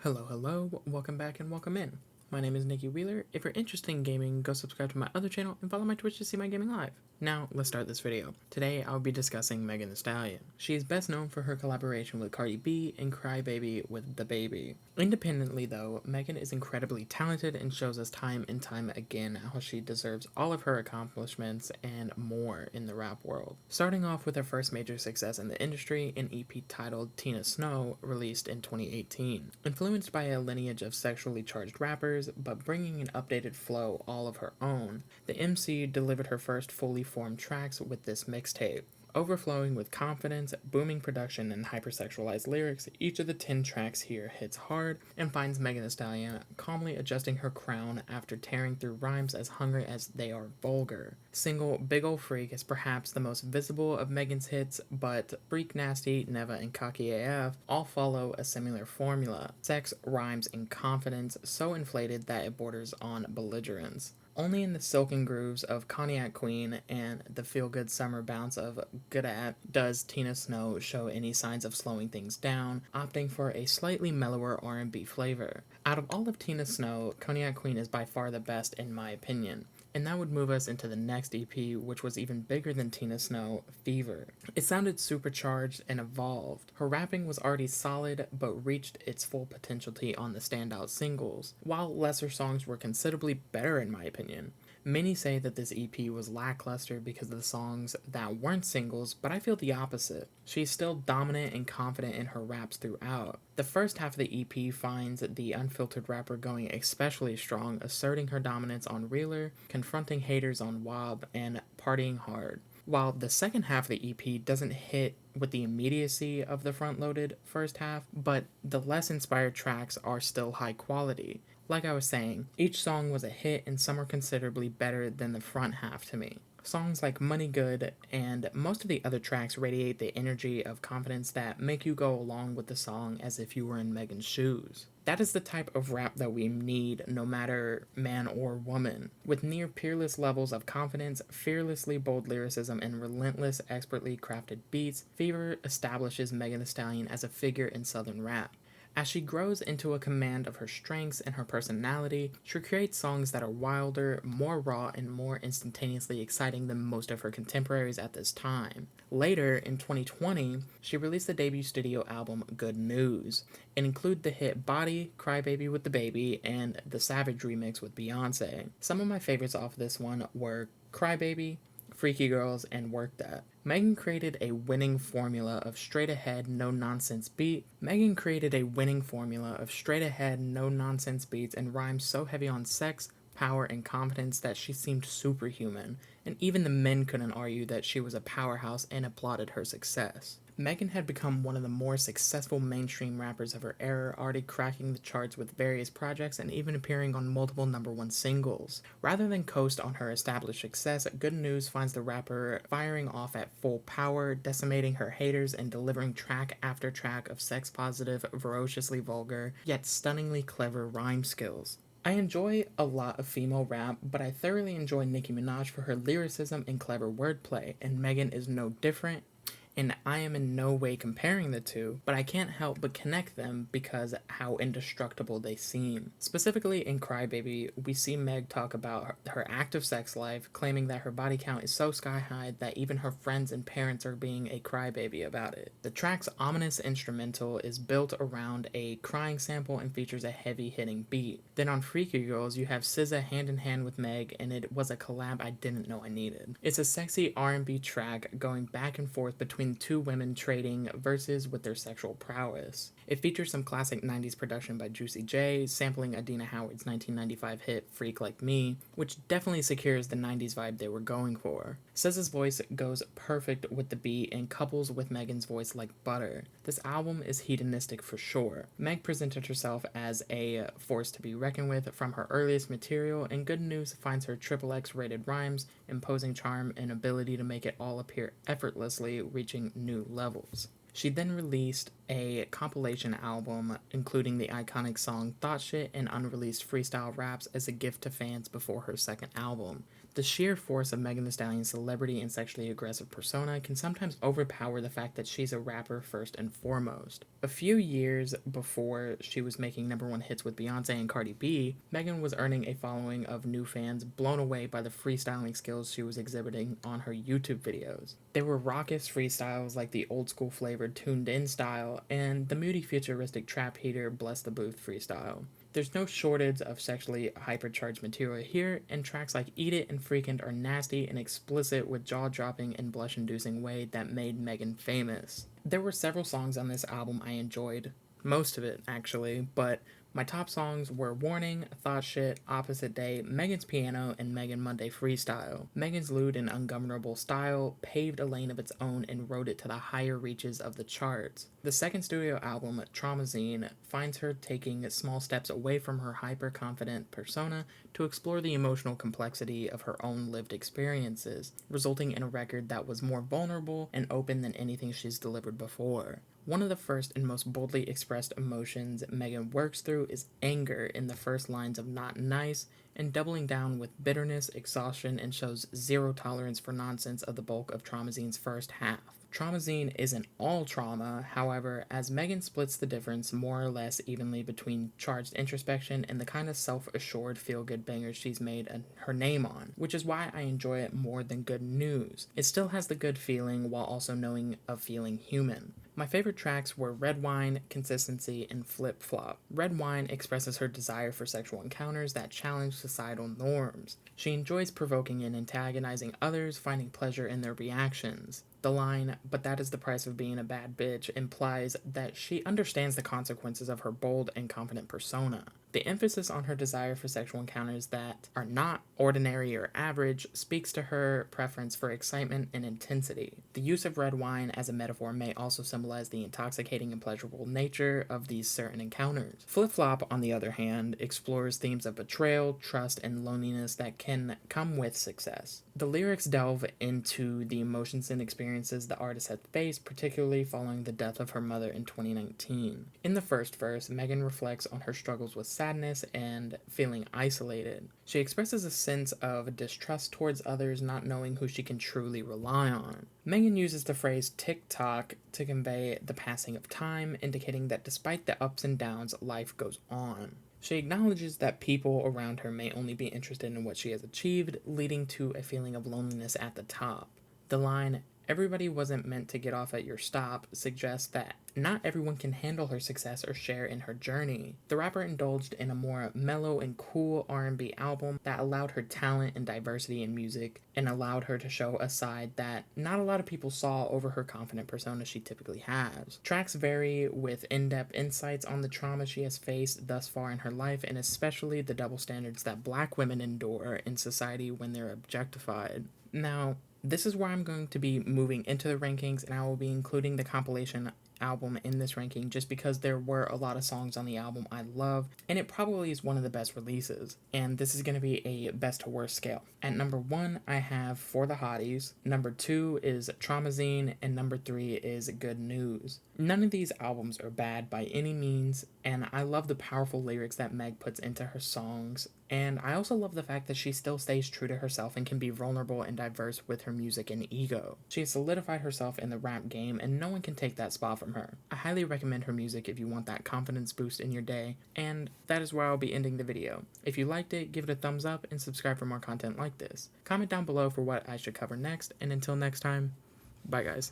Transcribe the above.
Hello, welcome back and welcome in. My name is Nikki Wheeler. If you're interested in gaming, go subscribe to my other channel and follow my Twitch to see my gaming live. Now, let's start this video. Today, I'll be discussing Megan Thee Stallion. She is best known for her collaboration with Cardi B and Crybaby with The Baby. Independently though, Megan is incredibly talented and shows us time and time again how she deserves all of her accomplishments and more in the rap world. Starting off with her first major success in the industry, an EP titled Tina Snow, released in 2018. Influenced by a lineage of sexually charged rappers, but bringing an updated flow all of her own, the MC delivered her first fully formed tracks with this mixtape. Overflowing with confidence, booming production, and hypersexualized lyrics, each of the 10 tracks here hits hard and finds Megan Thee Stallion calmly adjusting her crown after tearing through rhymes as hungry as they are vulgar. Single Big Ol' Freak is perhaps the most visible of Megan's hits, but Freak Nasty, Neva, and Cocky AF all follow a similar formula. Sex, rhymes, and confidence so inflated that it borders on belligerence. Only in the silken grooves of Cognac Queen and the feel-good summer bounce of Good At does Tina Snow show any signs of slowing things down, opting for a slightly mellower R&B flavor. Out of all of Tina Snow, Cognac Queen is by far the best in my opinion. And that would move us into the next EP, which was even bigger than Tina Snow, Fever. It sounded supercharged and evolved. Her rapping was already solid, but reached its full potentiality on the standout singles, while lesser songs were considerably better in my opinion. Many say that this EP was lackluster because of the songs that weren't singles, but I feel the opposite. She's still dominant and confident in her raps throughout. The first half of the EP finds the unfiltered rapper going especially strong, asserting her dominance on Reeler, confronting haters on Wob, and partying hard. While the second half of the EP doesn't hit with the immediacy of the front-loaded first half, but the less inspired tracks are still high quality. Like I was saying, each song was a hit and some are considerably better than the front half to me. Songs like Money Good and most of the other tracks radiate the energy of confidence that make you go along with the song as if you were in Megan's shoes. That is the type of rap that we need, no matter man or woman. With near peerless levels of confidence, fearlessly bold lyricism, and relentless, expertly crafted beats, Fever establishes Megan Thee Stallion as a figure in Southern rap. As she grows into a command of her strengths and her personality, she creates songs that are wilder, more raw, and more instantaneously exciting than most of her contemporaries at this time. Later, in 2020, she released the debut studio album Good News, and included the hit Body, Crybaby with the Baby, and the Savage remix with Beyonce. Some of my favorites off this one were Crybaby, Freaky Girls, and Work That. Megan created a winning formula of straight ahead, no nonsense beats and rhymes so heavy on sex, power, and confidence that she seemed superhuman, and even the men couldn't argue that she was a powerhouse and applauded her success. Megan had become one of the more successful mainstream rappers of her era, already cracking the charts with various projects and even appearing on multiple #1 singles. Rather than coast on her established success, Good News finds the rapper firing off at full power, decimating her haters and delivering track after track of sex-positive, ferociously vulgar, yet stunningly clever rhyme skills. I enjoy a lot of female rap, but I thoroughly enjoy Nicki Minaj for her lyricism and clever wordplay, and Megan is no different. And I am in no way comparing the two, but I can't help but connect them because how indestructible they seem. Specifically in Crybaby, we see Meg talk about her active sex life, claiming that her body count is so sky high that even her friends and parents are being a crybaby about it. The track's ominous instrumental is built around a crying sample and features a heavy-hitting beat. Then on Freaky Girls, you have SZA hand in hand with Meg, and it was a collab I didn't know I needed. It's a sexy R&B track going back and forth between two women trading verses with their sexual prowess. It features some classic 90s production by Juicy J, sampling Adina Howard's 1995 hit Freak Like Me, which definitely secures the 90s vibe they were going for. SZA's voice goes perfect with the beat and couples with Megan's voice like butter. This album is hedonistic for sure. Meg presented herself as a force to be reckoned with from her earliest material, and Good News finds her XXX rated rhymes, imposing charm, and ability to make it all appear effortlessly, reaching new levels. She then released a compilation album including the iconic song Thought Shit and unreleased freestyle raps as a gift to fans before her second album. The sheer force of Megan Thee Stallion's celebrity and sexually aggressive persona can sometimes overpower the fact that she's a rapper first and foremost. A few years before she was making #1 hits with Beyonce and Cardi B, Megan was earning a following of new fans blown away by the freestyling skills she was exhibiting on her YouTube videos. There were raucous freestyles like the old school flavored tuned in style and the moody futuristic trap heater bless the booth freestyle. There's no shortage of sexually hypercharged material here, and tracks like Eat It and Freakend are nasty and explicit with jaw-dropping and blush-inducing way that made Megan famous. There were several songs on this album I enjoyed, most of it actually, but my top songs were Warning, Thought Shit, Opposite Day, Megan's Piano, and Megan Monday Freestyle. Megan's lewd and ungovernable style paved a lane of its own and rode it to the higher reaches of the charts. The second studio album, Traumazine, finds her taking small steps away from her hyper-confident persona to explore the emotional complexity of her own lived experiences, resulting in a record that was more vulnerable and open than anything she's delivered before. One of the first and most boldly expressed emotions Megan works through is anger in the first lines of Not Nice, and doubling down with bitterness, exhaustion, and shows zero tolerance for nonsense of the bulk of Traumazine's first half. Traumazine isn't all trauma, however, as Megan splits the difference more or less evenly between charged introspection and the kind of self-assured feel-good bangers she's made her name on, which is why I enjoy it more than Good News. It still has the good feeling while also knowing of feeling human. My favorite tracks were Red Wine, Consistency, and Flip Flop. Red Wine expresses her desire for sexual encounters that challenge societal norms. She enjoys provoking and antagonizing others, finding pleasure in their reactions. The line, "But that is the price of being a bad bitch," implies that she understands the consequences of her bold and confident persona. The emphasis on her desire for sexual encounters that are not ordinary or average speaks to her preference for excitement and intensity. The use of red wine as a metaphor may also symbolize the intoxicating and pleasurable nature of these certain encounters. Flip Flop, on the other hand, explores themes of betrayal, trust, and loneliness that can come with success. The lyrics delve into the emotions and experiences the artist had faced, particularly following the death of her mother in 2019. In the first verse, Megan reflects on her struggles with sadness and feeling isolated. She expresses a sense of distrust towards others, not knowing who she can truly rely on. Megan uses the phrase tick-tock to convey the passing of time, indicating that despite the ups and downs, life goes on. She acknowledges that people around her may only be interested in what she has achieved, leading to a feeling of loneliness at the top. The line, "Everybody wasn't meant to get off at your stop," suggests that not everyone can handle her success or share in her journey. The rapper indulged in a more mellow and cool R&B album that allowed her talent and diversity in music and allowed her to show a side that not a lot of people saw over her confident persona she typically has. Tracks vary with in-depth insights on the trauma she has faced thus far in her life, and especially the double standards that Black women endure in society when they're objectified. Now, this is where I'm going to be moving into the rankings, and I will be including the compilation album in this ranking just because there were a lot of songs on the album I love, and it probably is one of the best releases. And this is going to be a best to worst scale. At number 1, I have For the Hotties. Number 2 is Traumazine, and number 3 is Good News. None of these albums are bad by any means, and I love the powerful lyrics that Meg puts into her songs. And I also love the fact that she still stays true to herself and can be vulnerable and diverse with her music and ego. She has solidified herself in the rap game, and no one can take that spot from her. I highly recommend her music if you want that confidence boost in your day, and that is where I'll be ending the video. If you liked it, give it a thumbs up and subscribe for more content like this. Comment down below for what I should cover next, and until next time, bye guys.